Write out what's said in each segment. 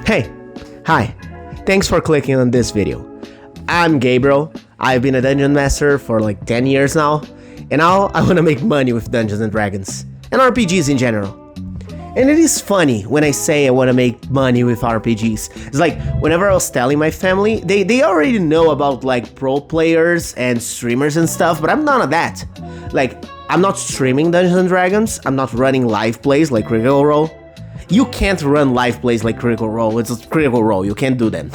Hey, hi, thanks for clicking on this video. I'm Gabriel, I've been a Dungeon Master for like 10 years now, and now I wanna make money with Dungeons & Dragons, and RPGs in general. And it is funny when I say I wanna make money with RPGs. It's like, whenever I was telling my family, they already know about like pro players and streamers and stuff, but I'm none of that. Like, I'm not streaming Dungeons & Dragons, I'm not running live plays like Critical Role. You can't run live plays like Critical Role, it's a Critical Role, you can't do them.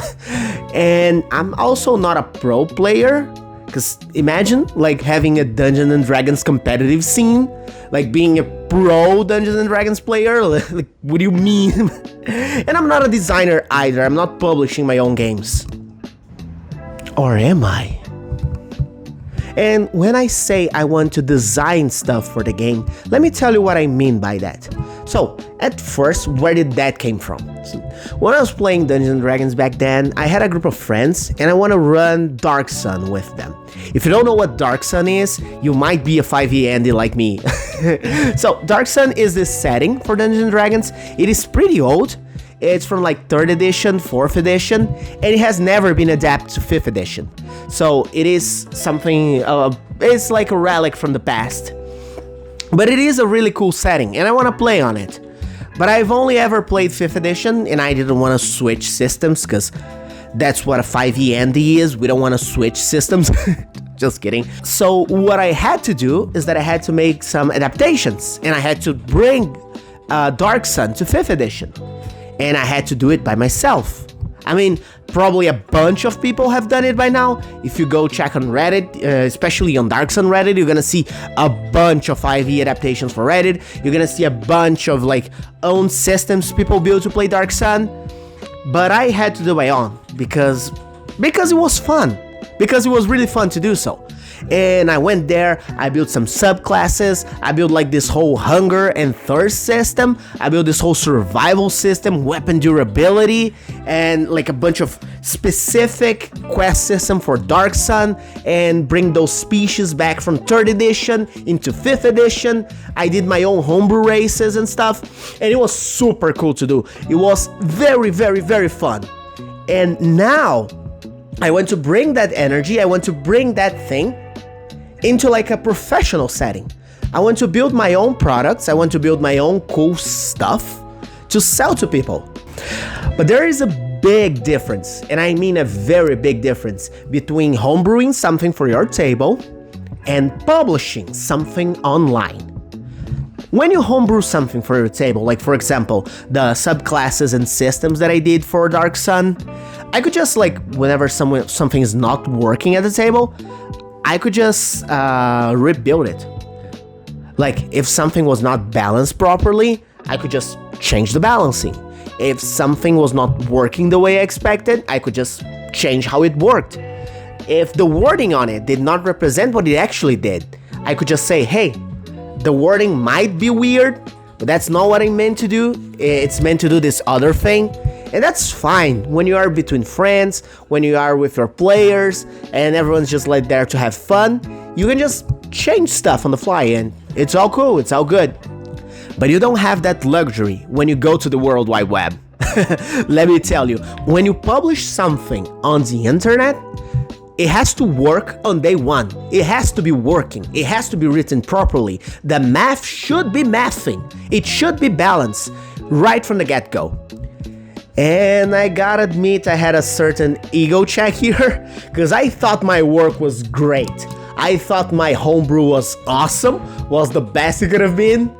And I'm also not a pro player, because imagine like having a Dungeons & Dragons competitive scene, like being a pro Dungeons & Dragons player, like what do you mean? And I'm not a designer either, I'm not publishing my own games. Or am I? And when I say I want to design stuff for the game, let me tell you what I mean by that. So, at first, where did that came from? So, when I was playing Dungeons & Dragons back then, I had a group of friends and I want to run Dark Sun with them. If you don't know what Dark Sun is, you might be a 5e Andy like me. So, Dark Sun is this setting for Dungeons & Dragons. It is pretty old. It's from like 3rd edition, 4th edition, and it has never been adapted to 5th edition. So it is something, it's like a relic from the past. But it is a really cool setting, and I want to play on it. But I've only ever played 5th edition, and I didn't want to switch systems, because that's what a 5e Andy is, we don't want to switch systems. Just kidding. So what I had to do is that I had to make some adaptations, and I had to bring Dark Sun to 5th edition. And I had to do it by myself. I mean, probably a bunch of people have done it by now. If you go check on Reddit, especially on Dark Sun Reddit, you're gonna see a bunch of 5e adaptations for Reddit. You're gonna see a bunch of like own systems people build to play Dark Sun. But I had to do my own because it was fun. Because it was really fun to do so. And I went there, I built some subclasses, I built like this whole hunger and thirst system, I built this whole survival system, weapon durability, and like a bunch of specific quest system for Dark Sun, and bring those species back from 3rd edition into 5th edition. I did my own homebrew races and stuff, and it was super cool to do. It was very, very, very fun. And now, I want to bring that energy, I want to bring that thing into like a professional setting. I want to build my own products, I want to build my own cool stuff to sell to people. But there is a big difference, and I mean a very big difference, between homebrewing something for your table and publishing something online. When you homebrew something for your table, like for example, the subclasses and systems that I did for Dark Sun, I could just like, whenever something is not working at the table, I could just rebuild it. Like, if something was not balanced properly, I could just change the balancing. If something was not working the way I expected, I could just change how it worked. If the wording on it did not represent what it actually did, I could just say, hey, the wording might be weird, but that's not what I meant to do. It's meant to do this other thing. And that's fine when you are between friends, when you are with your players, and everyone's just like there to have fun. You can just change stuff on the fly, and it's all cool, it's all good. But you don't have that luxury when you go to the World Wide Web. Let me tell you, when you publish something on the internet, it has to work on day one. It has to be working. It has to be written properly. The math should be mathing. It should be balanced right from the get-go. And I gotta admit, I had a certain ego check here, because I thought my work was great. I thought my homebrew was awesome, was the best it could have been.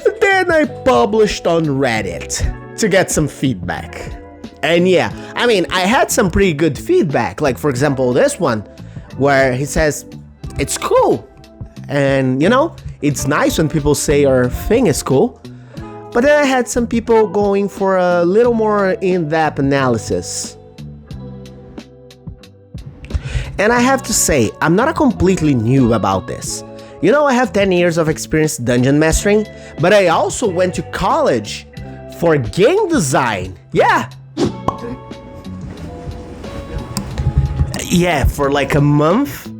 But then I published on Reddit to get some feedback. And yeah, I mean, I had some pretty good feedback, like for example this one, where he says, it's cool. And you know, it's nice when people say your thing is cool. But then I had some people going for a little more in-depth analysis. And I have to say, I'm not a completely new about this. You know, I have 10 years of experience dungeon mastering, but I also went to college for game design. Yeah. Yeah, for like a month.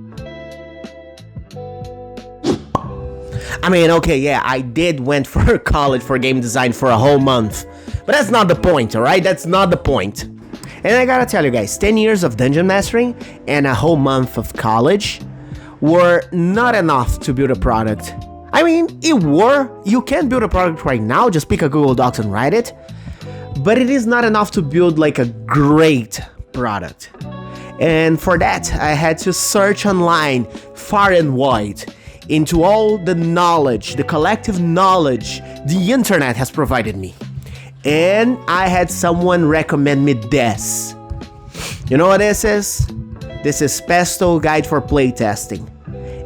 I mean, okay, yeah, I did went for college for game design for a whole month, But that's not the point, alright? That's not the point. And I gotta tell you guys, 10 years of dungeon mastering and a whole month of college were not enough to build a product. I mean, you can build a product right now, just pick a Google Docs and write it, but it is not enough to build like a great product. And for that, I had to search online far and wide into all the knowledge, the collective knowledge the internet has provided me. And I had someone recommend me this. You know what this is? This is Pesto Guide for Playtesting.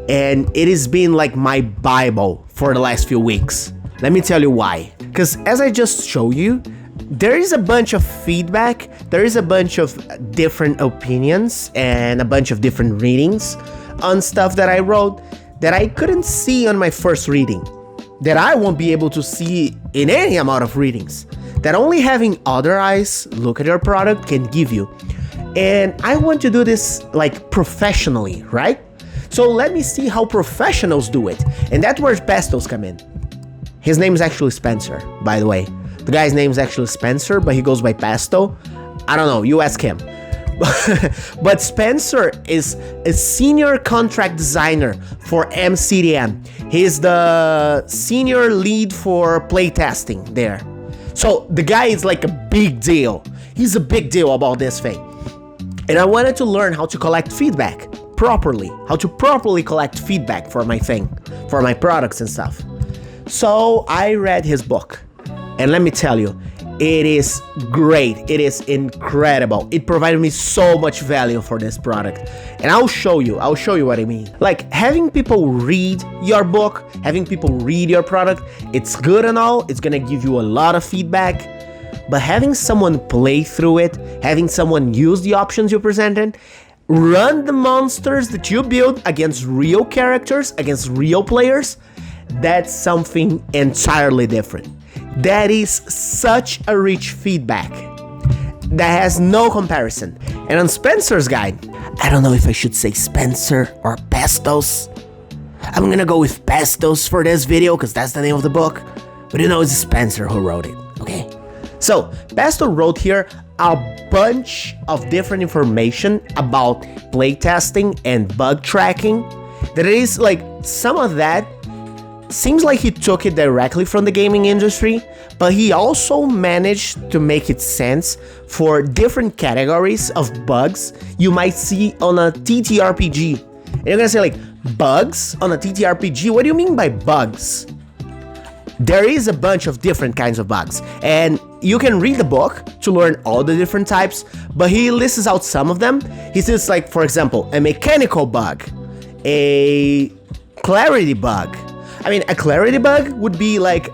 And it has been like my Bible for the last few weeks. Let me tell you why. Because as I just showed you, there is a bunch of feedback, there is a bunch of different opinions and a bunch of different readings on stuff that I wrote that I couldn't see on my first reading, that I won't be able to see in any amount of readings, that only having other eyes look at your product can give you. And I want to do this like professionally, right? So let me see how professionals do it. And that's where Pestos come in. His name is actually Spencer, by the way. The guy's name is actually Spencer, but he goes by Pesto. I don't know, you ask him. But Spencer is a senior contract designer for MCDM. He's the senior lead for playtesting there. So the guy is like a big deal. He's a big deal about this thing. And I wanted to learn how to collect feedback properly, how to properly collect feedback for my thing, for my products and stuff. So I read his book. And let me tell you, it is great. It is incredible. It provided me so much value for this product. And I'll show you what I mean. Like having people read your book, having people read your product, it's good and all. It's gonna give you a lot of feedback. But having someone play through it, having someone use the options you presented, run the monsters that you build against real characters, against real players, that's something entirely different. That is such a rich feedback that has no comparison. And on Spencer's guide, I don't know if I should say Spencer or Pestos. I'm gonna go with Pestos for this video because that's the name of the book. But you know, it's Spencer who wrote it, okay? So, Pesto wrote here a bunch of different information about playtesting and bug tracking. That is like, some of that seems like he took it directly from the gaming industry, but he also managed to make it sense for different categories of bugs you might see on a TTRPG. And you're gonna say like, bugs on a TTRPG? What do you mean by bugs? There is a bunch of different kinds of bugs, and you can read the book to learn all the different types, but he lists out some of them. He says like, for example, a mechanical bug, a clarity bug. I mean, a clarity bug would be like,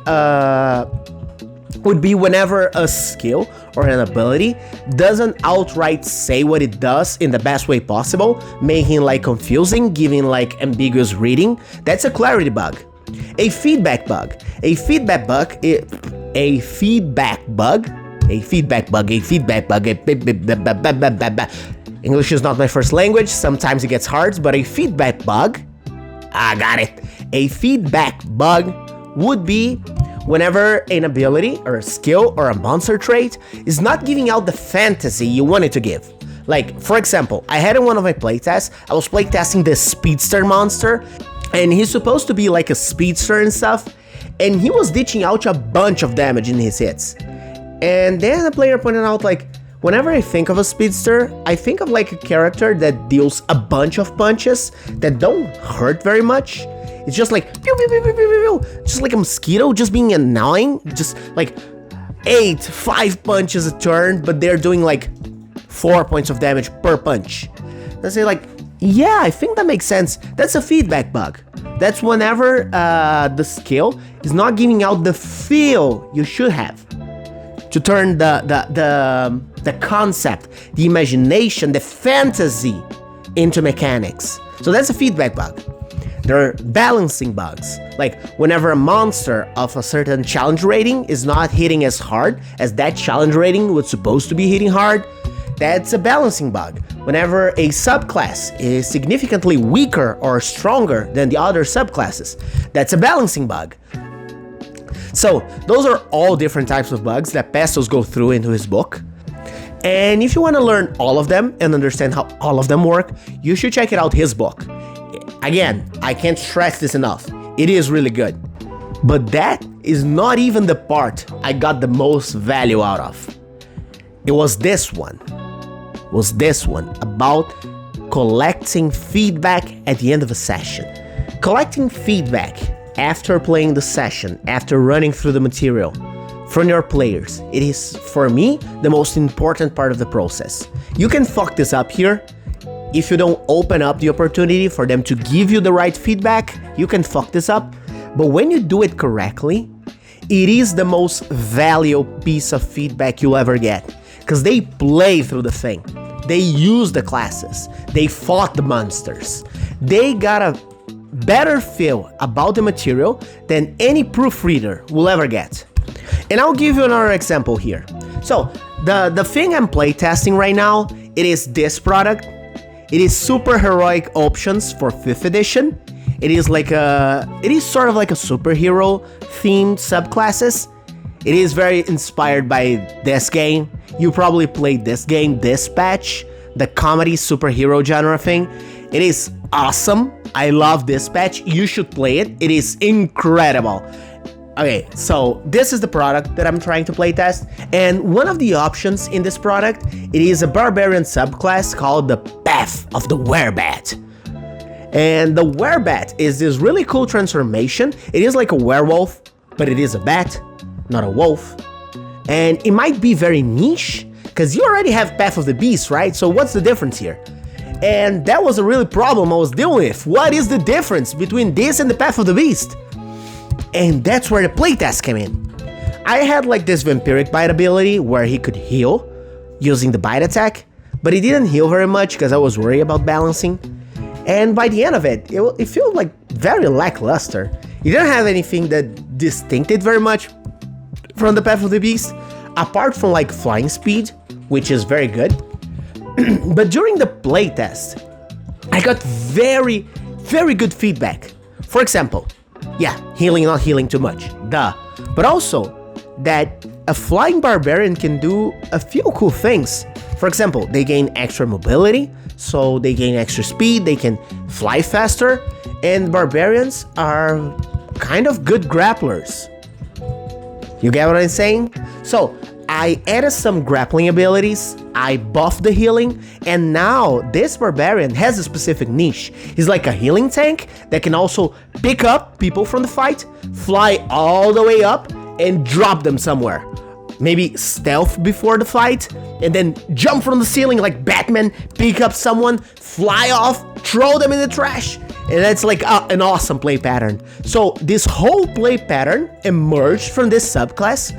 would be whenever a skill or an ability doesn't outright say what it does in the best way possible, making like confusing, giving like ambiguous reading. That's a clarity bug. A feedback bug. A feedback bug. A feedback bug. English is not my first language. Sometimes it gets hard, but a feedback bug. I got it. A feedback bug would be whenever an ability or a skill or a monster trait is not giving out the fantasy you want it to give. Like, for example, I had in one of my playtests, I was playtesting this speedster monster, and he's supposed to be like a speedster and stuff, and he was ditching out a bunch of damage in his hits. And then the player pointed out like, whenever I think of a speedster, I think of like a character that deals a bunch of punches that don't hurt very much. It's just like, pew, pew, pew, pew, pew, pew, just like a mosquito, just being annoying, just like 5 punches a turn, but they're doing like 4 points of damage per punch. I say like, yeah, I think that makes sense. That's a feedback bug. That's whenever the skill is not giving out the feel you should have to turn the concept, the imagination, the fantasy into mechanics. So that's a feedback bug. There are balancing bugs, like whenever a monster of a certain challenge rating is not hitting as hard as that challenge rating was supposed to be hitting hard, that's a balancing bug. Whenever a subclass is significantly weaker or stronger than the other subclasses, that's a balancing bug. So those are all different types of bugs that Pestos go through into his book. And if you want to learn all of them and understand how all of them work, you should check it out his book. Again, I can't stress this enough. It is really good. But that is not even the part I got the most value out of. It was this one. About collecting feedback at the end of a session. Collecting feedback after playing the session, after running through the material from your players. It is, for me, the most important part of the process. You can fuck this up here. If you don't open up the opportunity for them to give you the right feedback, you can fuck this up. But when you do it correctly, it is the most valuable piece of feedback you'll ever get. Because they play through the thing. They use the classes. They fought the monsters. They got a better feel about the material than any proofreader will ever get. And I'll give you another example here. So, the thing I'm playtesting right now, it is this product. It is Super Heroic Options for 5th edition. It is sort of like a superhero themed subclasses. It is very inspired by this game. You probably played this game, Dispatch, the comedy superhero genre thing. It is awesome. I love Dispatch. You should play it. It is incredible. Okay, so this is the product that I'm trying to playtest, and one of the options in this product, it is a barbarian subclass called the Path of the Werebat. And the Werebat is this really cool transformation. It is like a werewolf, but it is a bat, not a wolf. And it might be very niche, because you already have Path of the Beast, right? So what's the difference here? And that was a really problem I was dealing with. What is the difference between this and the Path of the Beast? And that's where the playtest came in. I had like this vampiric bite ability where he could heal using the bite attack, but he didn't heal very much because I was worried about balancing. And by the end of it, it felt like very lackluster. He didn't have anything that distincted very much from the Path of the Beast, apart from like flying speed, which is very good. But during the playtest, I got very, very good feedback. For example, yeah, healing, not healing too much, duh. But also, that a flying barbarian can do a few cool things. For example, they gain extra mobility, so they gain extra speed, they can fly faster, and barbarians are kind of good grapplers. You get what I'm saying? So, I added some grappling abilities, I buffed the healing, and now this barbarian has a specific niche. He's like a healing tank that can also pick up people from the fight, fly all the way up, and drop them somewhere. Maybe stealth before the fight, and then jump from the ceiling like Batman, pick up someone, fly off, throw them in the trash. And that's like an awesome play pattern. So this whole play pattern emerged from this subclass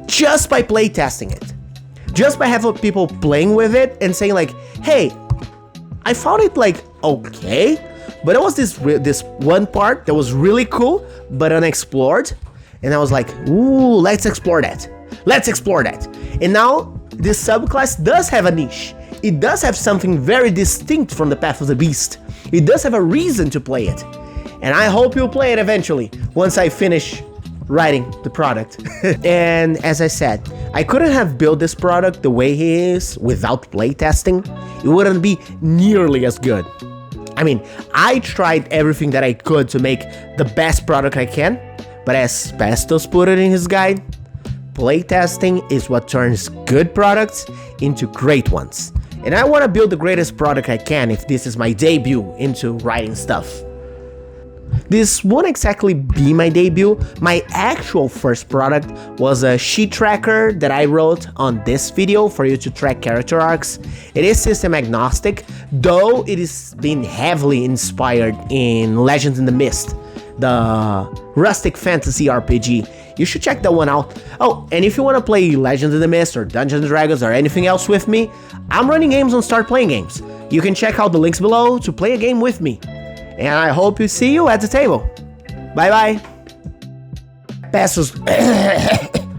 just by play testing it. Just by having people playing with it and saying like, hey, I found it like okay, but there was this one part that was really cool but unexplored, and I was like, ooh, let's explore that. Let's explore that. And now this subclass does have a niche. It does have something very distinct from the Path of the Beast. It does have a reason to play it. And I hope you'll play it eventually, once I finish writing the product. And as I said, I couldn't have built this product the way he is without playtesting. It wouldn't be nearly as good. I mean, I tried everything that I could to make the best product I can, but as Pestos put it in his guide, playtesting is what turns good products into great ones. And I want to build the greatest product I can if this is my debut into writing stuff. This won't exactly be my debut. My actual first product was a sheet tracker that I wrote on this video for you to track character arcs. It is system agnostic, though it is being heavily inspired in Legends in the Mist, the rustic fantasy RPG. You should check that one out. Oh, and if you want to play Legends in the Mist or Dungeons & Dragons or anything else with me, I'm running games on Start Playing Games. You can check out the links below to play a game with me. And I hope to see you at the table. Bye bye. Pestos.